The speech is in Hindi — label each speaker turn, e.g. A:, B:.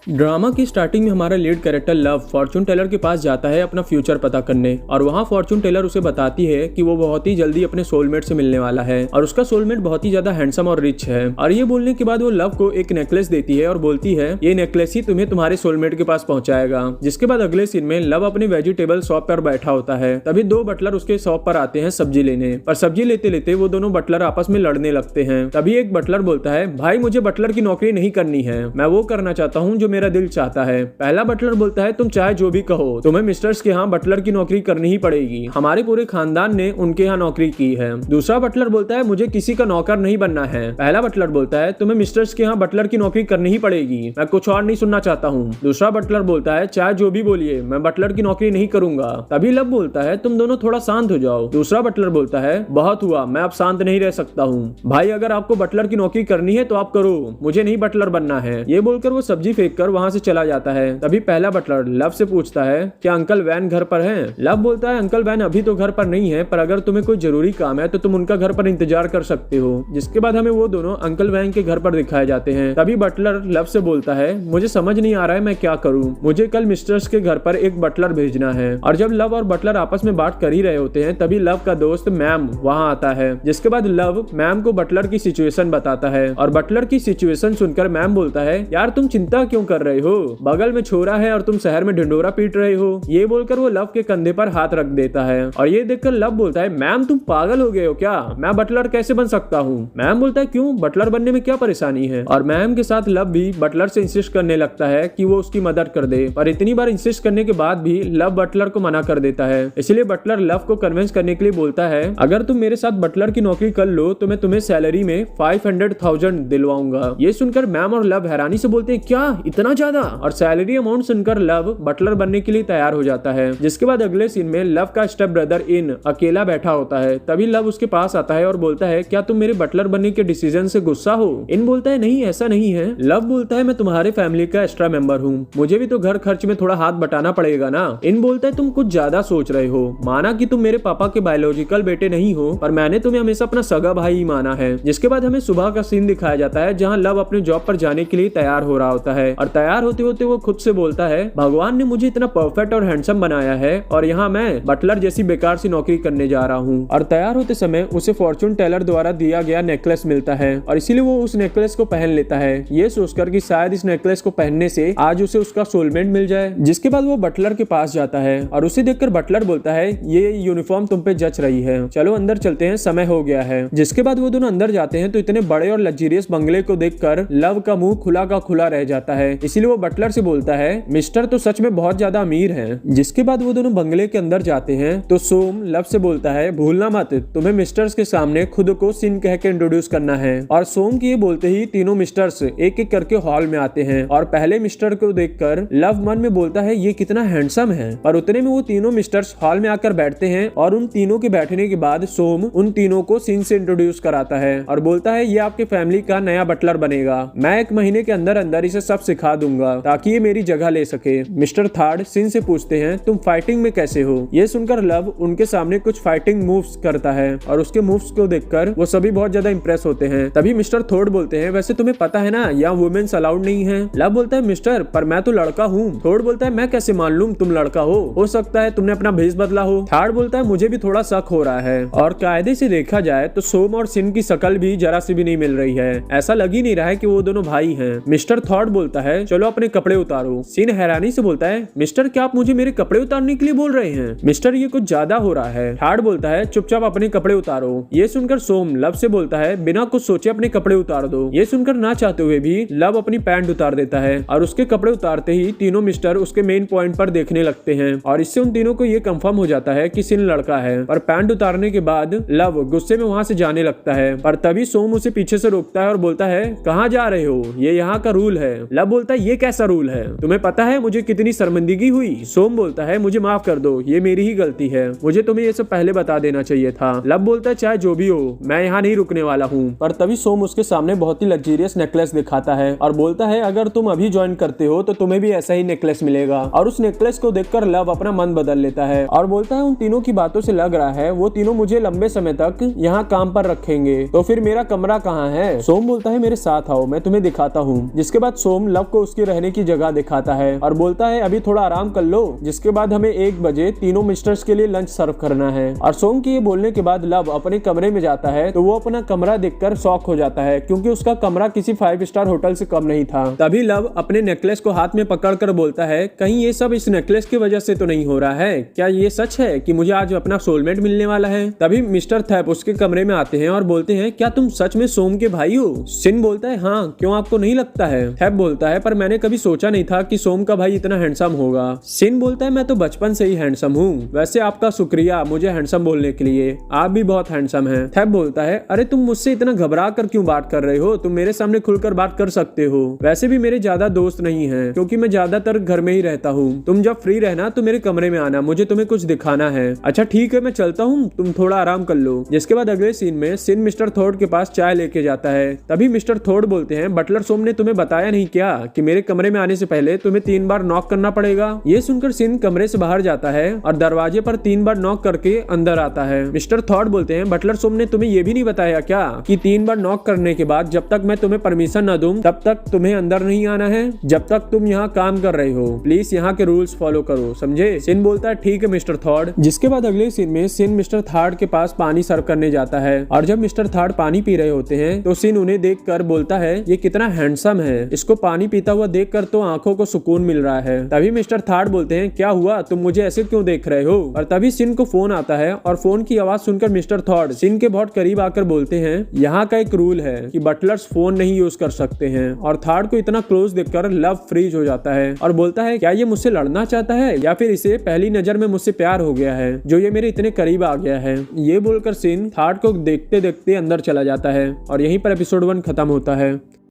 A: ड्रामा की स्टार्टिंग में हमारा lead character love fortune teller के पास जाता है अपना फ्यूचर पता करने, और वहाँ फॉर्चून टेलर उसे बताती है कि वो बहुत ही जल्दी अपने सोलमेट से मिलने वाला है और उसका सोलमेट बहुत ही ज्यादा हैंडसम और रिच है। और ये बोलने के बाद वो लव को एक नेकलेस देती है और बोलती है ये नेकलेस ही तुम्हें तुम्हारे सोलमेट के पास पहुंचाएगा। जिसके बाद अगले सीन में लव अपने वेजिटेबल शॉप पर बैठा होता है, तभी दो बटलर उसके शॉप पर आते हैं सब्जी लेने। पर सब्जी लेते लेते वो दोनों बटलर आपस में लड़ने लगते हैं। तभी एक बटलर बोलता है भाई मुझे बटलर की नौकरी नहीं करनी है, मैं वो करना चाहता हूँ जो मेरा दिल चाहता है। पहला बटलर बोलता है तुम चाहे जो भी कहो, तुम्हें मिस्टर्स के यहाँ बटलर की नौकरी करनी ही पड़ेगी, हमारे पूरे खानदान ने उनके यहाँ नौकरी की है। दूसरा बटलर बोलता है मुझे किसी का नौकर नहीं बनना है। पहला बटलर बोलता है तुम्हें मिस्टर्स के यहाँ बटलर की नौकरी करनी ही पड़ेगी, मैं कुछ और नहीं सुनना चाहता हूँ। दूसरा बटलर बोलता है चाहे जो भी बोलिए मैं बटलर की नौकरी नहीं करूंगा। तभी लव बोलता है तुम दोनों थोड़ा शांत हो जाओ। दूसरा बटलर बोलता है बहुत हुआ, मैं अब शांत नहीं रह सकता हूँ भाई, अगर आपको बटलर की नौकरी करनी है तो आप करो, मुझे नहीं बटलर बनना है। ये बोलकर वो सब्जी फेंक कर वहाँ से चला जाता है। तभी पहला बटलर लव से पूछता है क्या अंकल वैन घर पर हैं? लव बोलता है अंकल वैन अभी तो घर पर नहीं है, पर अगर तुम्हें कोई जरूरी काम है तो तुम उनका घर पर इंतजार कर सकते हो। जिसके बाद हमें वो दोनों अंकल वैन के घर पर दिखाए जाते हैं। तभी बटलर लव से बोलता है मुझे समझ नहीं आ रहा है मैं क्या करूं, मुझे कल मिस्टर्स के घर पर एक बटलर भेजना है। और जब लव और बटलर आपस में बात कर ही रहे होते हैं तभी लव का दोस्त मैम वहाँ आता है। जिसके बाद लव मैम को बटलर की सिचुएशन बताता है और बटलर की सिचुएशन सुनकर मैम बोलता है यार तुम चिंता क्यों कर रहे हो, बगल में छोरा है और तुम शहर में ढिंडोरा पीट रहे हो। ये बोलकर वो लव के कंधे पर हाथ रख देता है और ये देखकर लव बोलता है मैम तुम पागल हो गए हो क्या, मैं बटलर कैसे बन सकता हूँ? मैम बोलता है क्यों, बटलर बनने में क्या परेशानी है? और मैम के साथ लव भी बटलर से इंसिस्ट करने लगता है कि वो उसकी मदद कर दे, पर इतनी बार इंसिस्ट करने के बाद भी लव बटलर को मना कर देता है। इसलिए बटलर लव को कन्विंस करने के लिए बोलता है अगर तुम मेरे साथ बटलर की नौकरी कर लो तो मैं तुम्हें सैलरी में 500,000 दिलवाऊंगा। ये सुनकर मैम और लव हैरानी से बोलते हैं क्या इतना ज्यादा, और सैलरी अमाउंट सुनकर लव बटलर बनने के लिए तैयार हो जाता है। जिसके बाद अगले सीन में लव का स्टेप ब्रदर इन अकेला बैठा होता है। तभी लव उसके पास आता है और बोलता है क्या तुम मेरे बटलर बनने के डिसीजन से गुस्सा हो? इन बोलता है नहीं ऐसा नहीं है। लव बोलता है मैं तुम्हारे फैमिली का एक्स्ट्रा मेंबर हूँ, मुझे भी तो घर खर्च में थोड़ा हाथ बटाना पड़ेगा ना। इन बोलता है तुम कुछ ज्यादा सोच रहे हो, माना कि तुम मेरे पापा के बायोलॉजिकल बेटे नहीं हो, पर मैंने तुम्हें हमेशा अपना सगा भाई ही माना है। जिसके बाद हमें सुबह का सीन दिखाया जाता है जहाँ लव अपने जॉब पर जाने के लिए तैयार हो रहा होता है और तैयार होते होते वो खुद से बोलता है भगवान ने मुझे इतना परफेक्ट और हैंडसम बनाया है और यहाँ मैं बटलर जैसी बेकार सी नौकरी करने जा रहा हूँ। और तैयार होते समय उसे फॉर्चून टेलर द्वारा दिया गया नेकलेस मिलता है और इसीलिए वो उस नेकलेस को पहन लेता है, ये सोचकर कि शायद इस नेकलेस को पहनने से आज उसे उसका सोलमेट मिल जाए। जिसके बाद वो बटलर के पास जाता है और उसे देखकर बटलर बोलता है ये यूनिफॉर्म तुम पे जच रही है, चलो अंदर चलते हैं, समय हो गया है। जिसके बाद वो दोनों अंदर जाते हैं तो इतने बड़े और लग्जरियस बंगले को देखकर लव का मुंह खुला का खुला रह जाता है। इसीलिए वो बटलर से बोलता है मिस्टर तो सच में बहुत ज्यादा अमीर हैं। जिसके बाद वो दोनों बंगले के अंदर जाते हैं तो सोम लव से बोलता है भूलना मत तुम्हें मिस्टर्स के सामने खुद को सिन कह के इंट्रोड्यूस करना है। और सोम की ये बोलते ही तीनों मिस्टर्स एक एक करके हॉल में आते हैं और पहले मिस्टर को देखकर लव मन में बोलता है ये कितना हैंडसम है। और उतने में वो तीनों मिस्टर्स हॉल में आकर बैठते हैं और उन तीनों के बैठने के बाद सोम उन तीनों को सिन से इंट्रोड्यूस कराता है और बोलता है ये आपके फैमिली का नया बटलर बनेगा, मैं 1 महीने के अंदर अंदर इसे सब सिखा दूंगा ताकि ये मेरी जगह ले सके। मिस्टर थर्ड सिन से पूछते हैं तुम फाइटिंग में कैसे हो? ये सुनकर लव उनके सामने कुछ फाइटिंग मूव्स करता है और उसके मूव्स को देखकर वो सभी बहुत ज्यादा इंप्रेस होते हैं। तभी मिस्टर थोर्ड बोलते हैं वैसे तुम्हें पता है ना यहाँ वुमेन्स अलाउड नहीं है। लव बोलता है मिस्टर पर मैं तो लड़का हूँ। थोर्ड बोलता है मैं कैसे मान लूं तुम लड़का हो सकता है तुमने अपना भेष बदला हो। थर्ड बोलता है मुझे भी थोड़ा शक हो रहा है। और कायदे से देखा जाए तो सोम और सिन की शकल भी जरा सी भी नहीं मिल रही है, ऐसा लग ही नहीं रहा है कि वो दोनों भाई हैं। मिस्टर थर्ड बोलता है चलो अपने कपड़े उतारो। सिन हैरानी से बोलता है मिस्टर क्या आप मुझे मेरे कपड़े उतारने के लिए बोल रहे हैं? मिस्टर ये कुछ ज्यादा हो रहा है। थर्ड बोलता है चुपचाप अपने कपड़े उतारो। ये सुनकर सोम लव से बोलता है बिना कुछ सोचे अपने कपड़े उतार दो। ये सुनकर ना चाहते हुए भी लव अपनी पैंट उतार देता है और उसके कपड़े उतारते ही तीनों मिस्टर उसके मेन पॉइंट पर देखने लगते हैं और इससे उन तीनों को ये कंफर्म हो जाता है कि सिन लड़का है। और पैंट उतारने के बाद लव गुस्से में वहाँ से जाने लगता है पर तभी सोम उसे पीछे से रोकता है और बोलता है कहाँ जा रहे हो, ये यहाँ का रूल है। लव बोलता है ये कैसा रूल है, तुम्हें पता है मुझे कितनी शर्मिंदगी हुई? सोम बोलता है मुझे माफ कर दो, ये मेरी ही गलती है, मुझे तुम्हें ये सब पहले बता देना चाहिए था। लव बोलता है चाहे जो भी हो मैं यहाँ नहीं रुकने वाला हूँ। पर तभी सोम उसके सामने बहुत ही लग्जरियस नेकलेस दिखाता है और बोलता है अगर तुम अभी ज्वाइन करते हो तो तुम्हें भी ऐसा ही नेकलेस मिलेगा। और उस नेकलेस को देखकर लव अपना मन बदल लेता है और बोलता है उन तीनों की बातों से लग रहा है वो तीनों मुझे लंबे समय तक यहाँ काम पर रखेंगे, तो फिर मेरा कमरा कहाँ है? सोम बोलता है मेरे साथ आओ मैं तुम्हें दिखाता हूँ। जिसके बाद सोम लव लव को उसकी रहने की जगह दिखाता है और बोलता है अभी थोड़ा आराम कर लो, जिसके बाद हमें 1 बजे तीनों मिस्टर्स के लिए लंच सर्व करना है। और सोम के ये बोलने के बाद लव अपने कमरे में जाता है तो वो अपना कमरा देखकर शॉक हो जाता है, क्योंकि उसका कमरा किसी 5 स्टार होटल से कम नहीं था। तभी लव अपने नेकलेस को हाथ में पकड़कर बोलता है कहीं ये सब इस नेकलेस की वजह से तो नहीं हो रहा है, क्या ये सच है कि मुझे आज अपना सोलमेट मिलने वाला है। तभी मिस्टर थैप उसके कमरे में आते हैं और बोलते हैं क्या तुम सच में सोम के भाई हो। सिन बोलता है हाँ, क्यों आपको नहीं लगता है। थैप बोलता है पर मैंने कभी सोचा नहीं था कि सोम का भाई इतना हैंडसम होगा। सिन बोलता है मैं तो बचपन से ही हैंडसम हूँ, वैसे आपका शुक्रिया मुझे हैंडसम बोलने के लिए, आप भी बहुत हैंडसम हैं। थैप बोलता है अरे तुम मुझसे इतना घबरा कर क्यों बात कर रहे हो, तुम मेरे सामने खुलकर बात कर सकते हो। वैसे भी मेरे ज्यादा दोस्त नहीं हैं, क्योंकि मैं ज्यादातर घर में ही रहता हूँ। तुम जब फ्री रहना तो मेरे कमरे में आना, मुझे तुम्हें कुछ दिखाना है। अच्छा ठीक है मैं चलता हूँ, तुम थोड़ा आराम कर लो। जिसके बाद अगले सीन में सिन मिस्टर थॉर्ड के पास चाय लेके जाता है। तभी मिस्टर थॉर्ड बोलते हैं बटलर सोम ने तुम्हें बताया नहीं क्या कि मेरे कमरे में आने से पहले तुम्हें 3 बार नॉक करना पड़ेगा। ये सुनकर सिन कमरे से बाहर जाता है और दरवाजे पर 3 बार नॉक करके अंदर आता है। मिस्टर थॉर्ड बोलते हैं बटलर सोम ने तुम्हें ये भी नहीं बताया क्या कि 3 बार नॉक करने के बाद जब तक मैं तुम्हें परमिशन न दूं तब तक तुम्हें अंदर नहीं आना है, जब तक तुम यहाँ काम कर रहे हो। प्लीज यहाँ के रूल्स फॉलो करो, समझे। सिन बोलता है ठीक है मिस्टर थॉर्ड। जिसके बाद अगले सीन में सिन मिस्टर थॉर्ड के पास पानी सर्व करने जाता है और जब मिस्टर थॉर्ड पानी पी रहे होते हैं तो सिन उन्हें देख कर बोलता है ये कितना हैंडसम है, इसको पानी पीता हुआ देख कर तो आंखों को सुकून मिल रहा है। तभी मिस्टर थॉर्ड बोलते हैं क्या हुआ, तुम मुझे ऐसे क्यों देख रहे हो। और तभी सिन को फोन आता है और फोन की आवाज सुनकर मिस्टर थॉर्ड सिन के बहुत करीब आकर बोलते हैं यहाँ का एक रूल है कि बटलर्स फोन नहीं यूज कर सकते हैं। और थॉर्ड को इतना क्लोज देखकर लव फ्रीज हो जाता है और बोलता है क्या ये मुझसे लड़ना चाहता है या फिर इसे पहली नजर में मुझसे प्यार हो गया है जो ये मेरे इतने करीब आ गया है। ये बोलकर सिन थॉर्ड को देखते देखते अंदर चला जाता है और यहीं पर एपिसोड 1 खत्म होता है।